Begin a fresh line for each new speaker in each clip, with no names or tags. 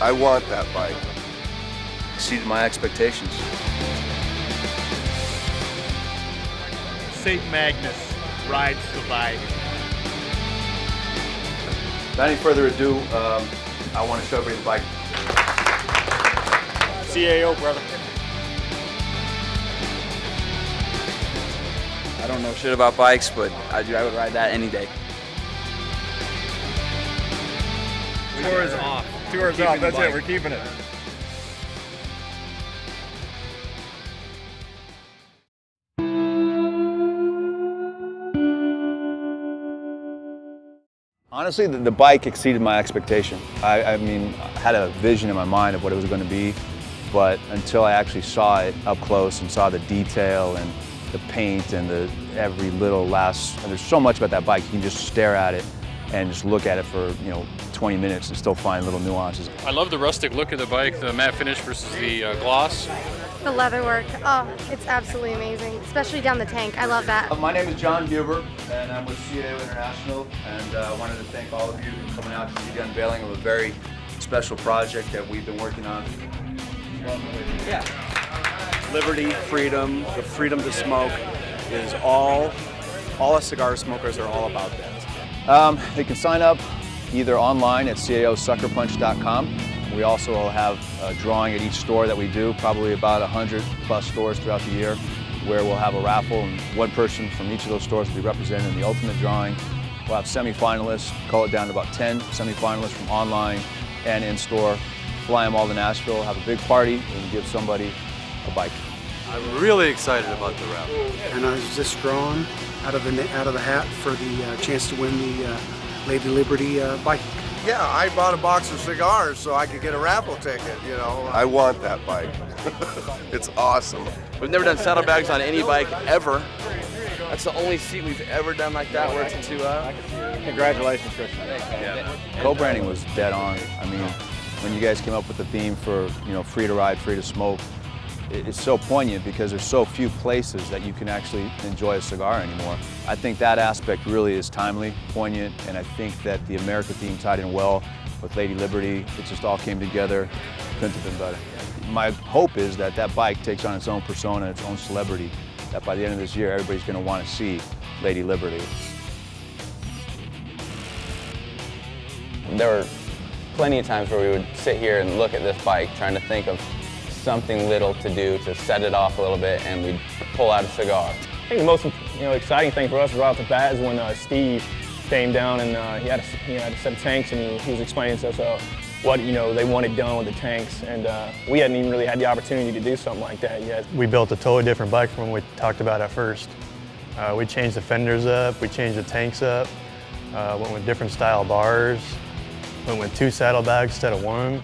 I want that bike.
Exceeded my expectations.
St. Magnus rides the bike.
Without any further ado, I want to show everybody the bike.
CAO, brother.
I don't know shit about bikes, but I would ride that any day.
Tour is off. Tour is off. That's it. We're keeping it.
Honestly, the bike exceeded my expectation. I mean, I had a vision in my mind of what it was going to be, but until I actually saw it up close and saw the detail and the paint and every little last, and there's so much about that bike. You can just stare at it and just look at it for 20 minutes and still find little nuances.
I love the rustic look of the bike, the matte finish versus the gloss.
The leather work, oh, it's absolutely amazing, especially down the tank. I love that.
My name is John Huber, and I'm with CAO International, and I wanted to thank all of you for coming out to see the unveiling of a very special project that we've been working on.
Yeah. Liberty, freedom, the freedom to smoke is all us cigar smokers are all about that.
They can sign up either online at caosuckerpunch.com. We also will have a drawing at each store that we do, probably about 100 plus stores throughout the year, where we'll have a raffle and one person from each of those stores will be represented in the ultimate drawing. We'll have semi-finalists, call it down to about 10 semi-finalists from online and in-store, fly them all to Nashville, have a big party, and give somebody a bike.
I'm really excited about the raffle.
And I was just drawn out of the hat for the chance to win the Lady Liberty bike.
Yeah, I bought a box of cigars so I could get a raffle ticket, I want that bike. It's awesome.
We've never done saddlebags on any bike ever. That's the only seat we've ever done like that where it's a 2-hour.
Congratulations, Christian.
Yeah.
Co-branding was dead on. I mean, when you guys came up with the theme for, free to ride, free to smoke, it's so poignant because there's so few places that you can actually enjoy a cigar anymore. I think that aspect really is timely, poignant, and I think that the America theme tied in well with Lady Liberty. It just all came together. Couldn't have been better. My hope is that that bike takes on its own persona, its own celebrity, that by the end of this year, everybody's going to want to see Lady Liberty.
There were plenty of times where we would sit here and look at this bike, trying to think of something little to do to set it off a little bit, and we'd pull out a cigar.
I think the most exciting thing for us right off the bat is when Steve came down and he had a set of tanks, and he was explaining to us what they wanted done with the tanks, and we hadn't even really had the opportunity to do something like that yet.
We built a totally different bike from what we talked about at first. We changed the fenders up, we changed the tanks up, went with different style bars, went with 2 saddlebags instead of 1.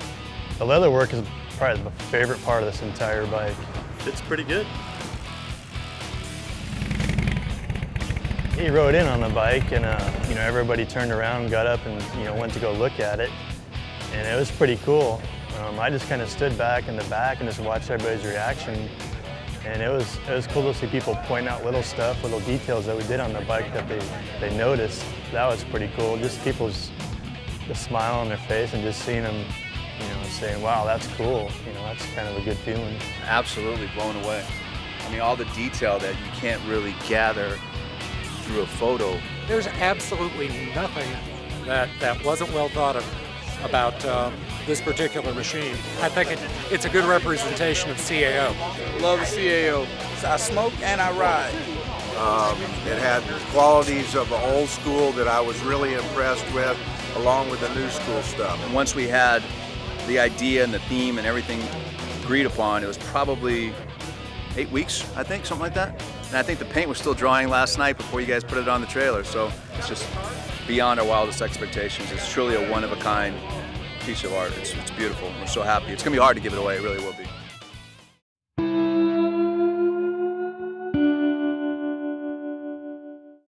The leather work is probably the favorite part of this entire bike.
It's pretty good.
He rode in on the bike, and everybody turned around and got up and went to go look at it, and it was pretty cool. I just kind of stood back in the back and just watched everybody's reaction, and it was cool to see people point out little stuff, little details that we did on the bike that they noticed. That was pretty cool. Just people's the smile on their face and just seeing them, saying, "Wow, that's cool." That's kind of a good feeling.
Absolutely blown away. I mean, all the detail that you can't really gather through a photo.
There's absolutely nothing that wasn't well thought of about this particular machine. I think it's a good representation of CAO.
Love the CAO. I smoke and I ride.
It had qualities of the old school that I was really impressed with, along with the new school stuff.
And once we had the idea and the theme and everything agreed upon, it was probably 8 weeks, I think, something like that. And I think the paint was still drying last night before you guys put it on the trailer, so it's just beyond our wildest expectations. It's truly a one-of-a-kind piece of art. It's beautiful. We're so happy. It's going to be hard to give it away. It really will be.